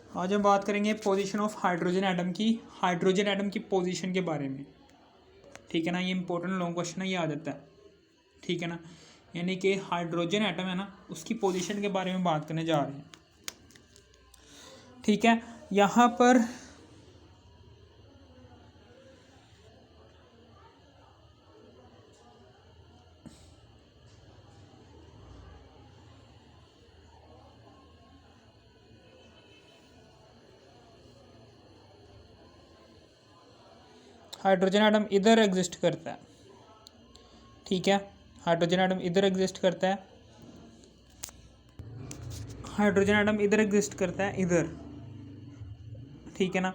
आज हम बात करेंगे पोजीशन ऑफ हाइड्रोजन एटम की, हाइड्रोजन एटम की पोजीशन के बारे में। ठीक है ना, ये इंपॉर्टेंट लॉन्ग क्वेश्चन है, ये आ जाता है। ठीक है ना, यानी कि हाइड्रोजन एटम है ना, उसकी पोजीशन के बारे में बात करने जा रहे हैं। ठीक है, यहाँ पर हाइड्रोजन एटम इधर एग्जिस्ट करता है। ठीक है, हाइड्रोजन एटम इधर एग्जिस्ट करता है, हाइड्रोजन एटम इधर एग्जिस्ट करता है, इधर। ठीक है ना,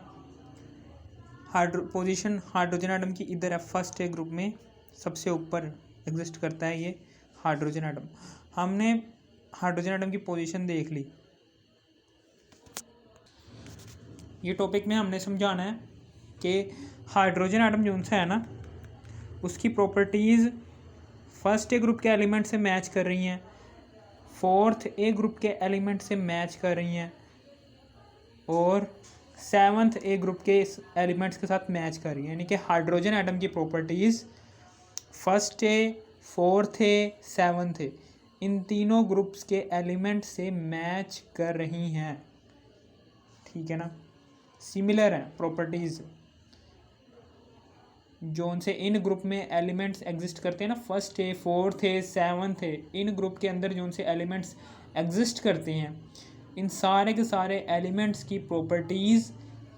पोजीशन हाइड्रोजन एटम की इधर है, फर्स्ट ए ग्रुप में सबसे ऊपर एग्जिस्ट करता है ये हाइड्रोजन एटम। हमने हाइड्रोजन एटम की पोजीशन देख ली। ये टॉपिक में हमने समझाना है कि हाइड्रोजन एटम जो सा है ना, उसकी प्रॉपर्टीज़ फर्स्ट ए ग्रुप के एलिमेंट से मैच कर रही हैं, फोर्थ ए ग्रुप के एलिमेंट से मैच कर रही हैं, और सेवन्थ ए ग्रुप के एलिमेंट्स के साथ मैच कर रही हैं। यानी कि हाइड्रोजन एटम की properties first A, fourth A, seventh A, इन तीनों ग्रुप्स के एलिमेंट से मैच कर रही हैं। ठीक है ना, सिमिलर हैं प्रॉपर्टीज़। जो उनसे इन ग्रुप में एलिमेंट्स एग्जिस्ट करते हैं ना, first A, fourth A, seventh A, in group के अंदर जो उनसे एलिमेंट्स एग्जिस्ट करते हैं, इन सारे के सारे एलिमेंट्स की प्रॉपर्टीज़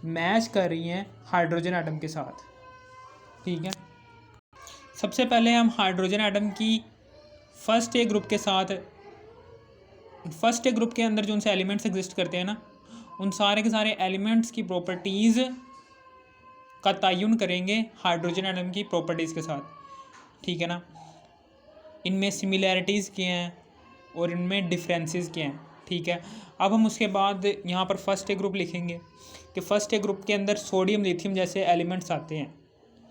मैच कर रही हैं हाइड्रोजन एटम के साथ। ठीक है, सबसे पहले हम हाइड्रोजन एटम की फर्स्ट ए ग्रुप के साथ, फर्स्ट ए ग्रुप के अंदर जो उनसे एलिमेंट्स एग्जिस्ट करते हैं ना, उन सारे के सारे एलिमेंट्स की प्रॉपर्टीज़ का तयन करेंगे हाइड्रोजन एटम की प्रॉपर्टीज़ के साथ। ठीक है ना, इनमें सिमिलैरिटीज़ क्या हैं और इनमें डिफरेंसेस क्या हैं। ठीक है, अब हम उसके बाद यहाँ पर फर्स्ट ए ग्रुप लिखेंगे कि फर्स्ट ए ग्रुप के अंदर सोडियम लिथियम जैसे एलिमेंट्स आते हैं,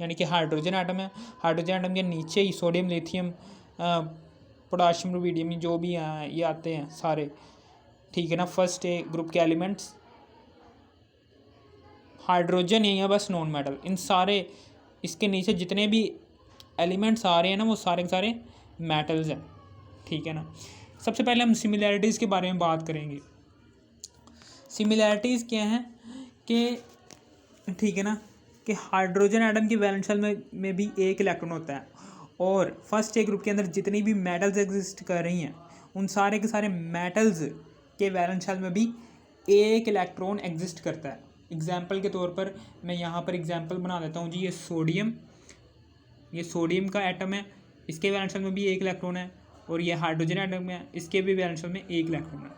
यानी कि हाइड्रोजन एटम है, हाइड्रोजन एटम के नीचे ही सोडियम, लिथियम, पोटाशियम, रुबिडियम, जो भी हैं ये आते हैं सारे। ठीक है ना, फर्स्ट ए ग्रुप के एलिमेंट्स, हाइड्रोजन ही है बस नॉन मेटल, इन सारे इसके नीचे जितने भी एलिमेंट्स आ रहे हैं ना, वो सारे के सारे मेटल्स हैं। ठीक है ना, सबसे पहले हम सिमिलैरिटीज़ के बारे में बात करेंगे। सिमिलैरिटीज़ क्या हैं कि, ठीक है ना, कि हाइड्रोजन एटम की वैलेंस शेल में भी एक इलेक्ट्रॉन होता है, और फर्स्ट ए ग्रुप के अंदर जितनी भी मेटल्स एग्जिस्ट कर रही हैं, उन सारे के सारे मेटल्स के वैलेंस शेल में भी एक इलेक्ट्रॉन एग्जिस्ट करता है। एग्जाम्पल के तौर पर मैं यहाँ पर एग्जाम्पल बना देता हूँ जी, ये सोडियम का एटम है, इसके वैलेंस शेल में भी एक इलेक्ट्रॉन है, और ये हाइड्रोजन एटम है, इसके भी वैलेंस शेल में एक इलेक्ट्रॉन है।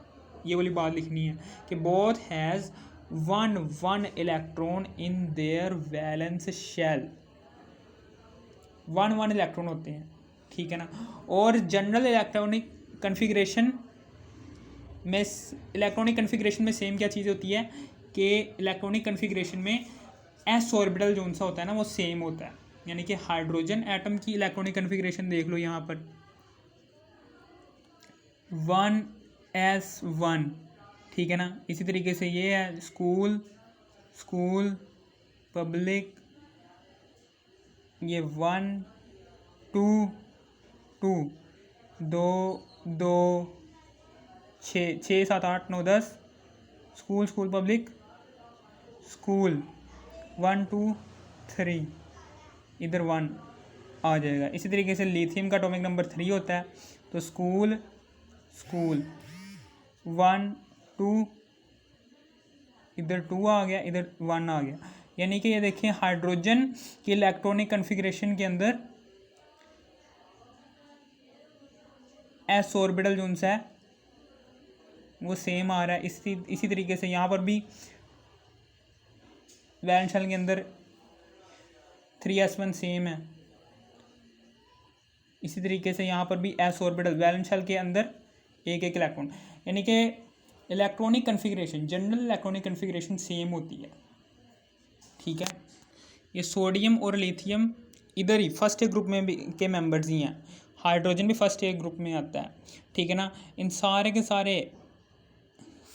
ये वाली बात लिखनी है कि both has one electron in their valence shell, one electron होते हैं। ठीक है ना, और जनरल इलेक्ट्रॉनिक कन्फिग्रेशन में, सेम क्या चीज़ होती है कि इलेक्ट्रॉनिक कन्फिग्रेशन में एस ऑर्बिटल जो सा होता है ना, वो सेम होता है। यानी कि हाइड्रोजन एटम की इलेक्ट्रॉनिक कन्फिग्रेशन देख लो यहाँ पर 1s1। ठीक है ना, इसी तरीके से ये है स्कूल, पब्लिक, ये 1 2 2 2 2 6 6 7 8 9 10, स्कूल पब्लिक, स्कूल 1 2 3, इधर 1 आ जाएगा। इसी तरीके से लिथियम का एटॉमिक नंबर 3 होता है, तो स्कूल 1 2, इधर 2 आ गया, इधर 1 आ गया। यानी कि ये देखिए हाइड्रोजन की इलेक्ट्रॉनिक कन्फिग्रेशन के अंदर एस ऑर्बिटल जो सा है वो सेम आ रहा है। इसी तरीके से यहाँ पर भी वैलेंस शेल के अंदर 3s1 सेम है। इसी तरीके से यहाँ पर भी एस ऑर्बिटल, वैलेंस शेल के अंदर एक इलेक्ट्रॉन, यानी कि electronic configuration, general electronic configuration same होती है। ठीक है, ये सोडियम और लिथियम इधर ही फर्स्ट ए ग्रुप में भी के मेंबर्स ही हैं, हाइड्रोजन भी फर्स्ट ए ग्रुप में आता है। ठीक है ना, इन सारे के सारे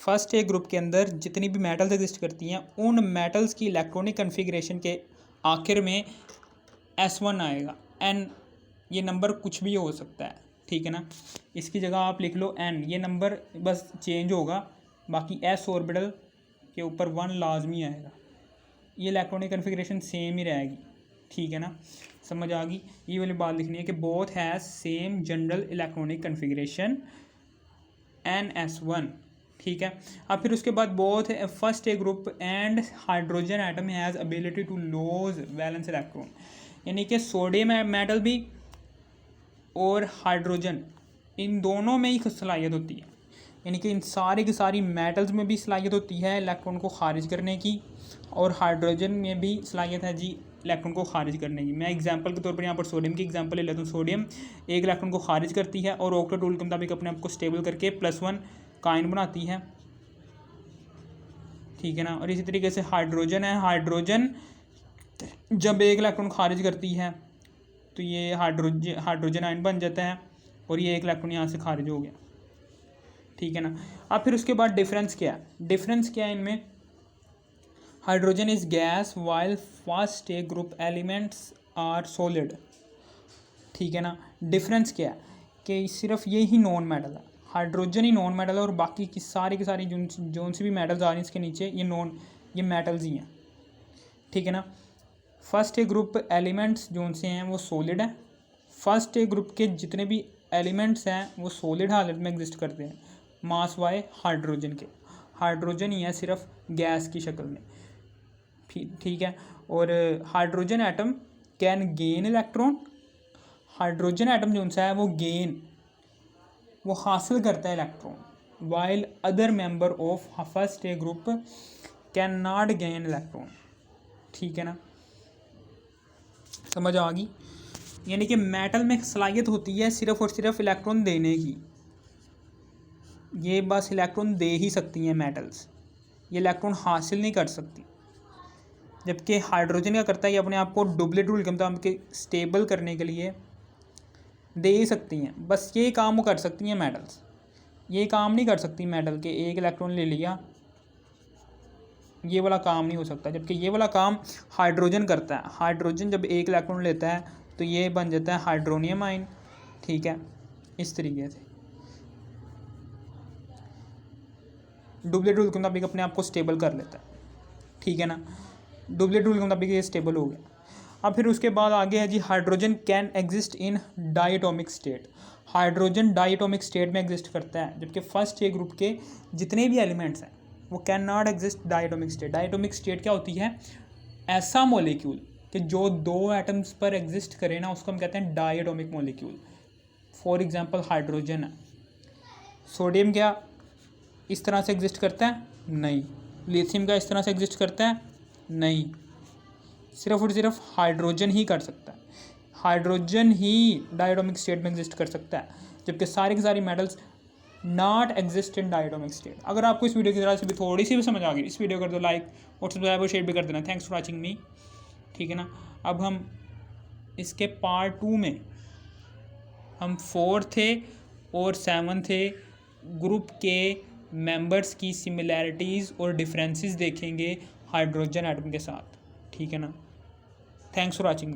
फर्स्ट ए ग्रुप के अंदर जितनी भी मेटल्स एग्जिस्ट करती हैं उन मेटल्स की इलेक्ट्रॉनिक कन्फिग्रेशन के आखिर में S1 आएगा। n ये नंबर कुछ भी हो सकता है, ठीक है ना, इसकी जगह आप लिख लो n, ये नंबर बस चेंज होगा, बाकी s ऑर्बिटल के ऊपर 1 लाजमी आएगा, ये इलेक्ट्रॉनिक कन्फिग्रेशन सेम ही रहेगी, ठीक है ना, समझ आ गई। ये वाली बात लिखनी है कि both has same general electronic configuration NS1, ठीक है। अब फिर उसके बाद both first A group and hydrogen atom has ability to lose valence electron, यानी कि सोडियम मेटल भी और हाइड्रोजन इन दोनों में ही सलाहियत होती है, यानी कि इन सारी की सारी मेटल्स में भी सलाहियत होती है इलेक्ट्रॉन को खारिज करने की, और हाइड्रोजन में भी सलाहियत है जी इलेक्ट्रॉन को खारिज करने की। मैं एग्जांपल के तौर पर यहाँ पर सोडियम की एग्जांपल ले लेता हूँ। सोडियम एक इलेक्ट्रॉन को खारिज करती है और ऑक्टेट रूल के मुताबिक अपने आप को स्टेबल करके +1 काइन बनाती है, ठीक है ना। और इसी तरीके से हाइड्रोजन है, हाइड्रोजन जब एक इलेक्ट्रॉन खारिज करती है तो ये हाइड्रोजन आयन बन जाता है और ये एक इलेक्ट्रॉन यहाँ से खारिज हो गया, ठीक है ना। अब फिर उसके बाद डिफरेंस क्या है, डिफरेंस क्या है इनमें, hydrogen is gas while first A group elements are solid, ठीक है ना। डिफरेंस क्या है कि सिर्फ ये ही नॉन मेटल है, हाइड्रोजन ही नॉन मेटल है और बाकी की सारी जोन सी भी मेटल्स आ रही हैं इसके नीचे ये मेटल्स ही हैं, ठीक है ना। First A group elements zone से हैं वो सॉलिड हैं, फर्स्ट ए ग्रुप के जितने भी एलिमेंट्स हैं वो सॉलिड हालत में एग्जिस्ट करते हैं, मास वाई हाइड्रोजन के, हाइड्रोजन ही है सिर्फ गैस की शक्ल में, ठीक है। और hydrogen atom can gain electron, hydrogen atom जो सा है वो हासिल करता है electron, while other member of first A group can not gain electron, ठीक है ना, समझ आ गई। यानी कि मेटल में सलाहियत होती है सिर्फ और सिर्फ इलेक्ट्रॉन देने की, ये बस इलेक्ट्रॉन दे ही सकती हैं मेटल्स, ये इलेक्ट्रॉन हासिल नहीं कर सकती, जबकि हाइड्रोजन क्या करता है, ये अपने आप को डुप्लीकेट रूल के मुताबिक स्टेबल करने के लिए दे ही सकती हैं, बस ये काम वो कर सकती हैं मेटल्स, ये काम नहीं कर सकती मेटल के एक इलेक्ट्रॉन ले लिया, ये वाला काम नहीं हो सकता, जबकि ये वाला काम हाइड्रोजन करता है। हाइड्रोजन जब एक इलेक्ट्रॉन लेता है तो ये बन जाता है हाइड्रोनियम आयन, ठीक है, इस तरीके से डुप्लीकेट रूल के मुताबिक अपने आप को स्टेबल कर लेता है, ठीक है ना, डुप्लीकेट रूल के मुताबिक ये स्टेबल हो गया। अब फिर उसके बाद आगे है जी hydrogen can exist in diatomic state, hydrogen diatomic state में एग्जिस्ट करता है, जबकि फर्स्ट ए ग्रुप के जितने भी एलिमेंट्स हैं वो can not exist diatomic state. Diatomic state क्या होती है, ऐसा मॉलिक्यूल कि जो 2 एटम्स पर एग्जिस्ट करे ना उसको हम कहते हैं diatomic molecule. For example hydrogen है, सोडियम क्या इस तरह से एग्जिस्ट करता है, नहीं, लिथियम का इस तरह से एग्जिस्ट करता है, नहीं, सिर्फ और सिर्फ हाइड्रोजन ही कर सकता है, हाइड्रोजन ही डायटोमिक स्टेट में एग्जिस्ट कर सकता है, जबकि सारी की सारी metals not exist in diatomic state. अगर आपको इस वीडियो की तरह से भी थोड़ी सी भी समझ आ गई, इस वीडियो कर दो लाइक और सब्सक्राइब और शेयर भी कर देना। थैंक्स फॉर वॉचिंग मी, ठीक है ना। अब हम इसके पार्ट 2 में हम 4th और 7th ग्रुप के मेंबर्स की सिमिलैरिटीज़ और डिफरेंसेस देखेंगे हाइड्रोजन एटम के साथ, ठीक है ना। Thanks for watching.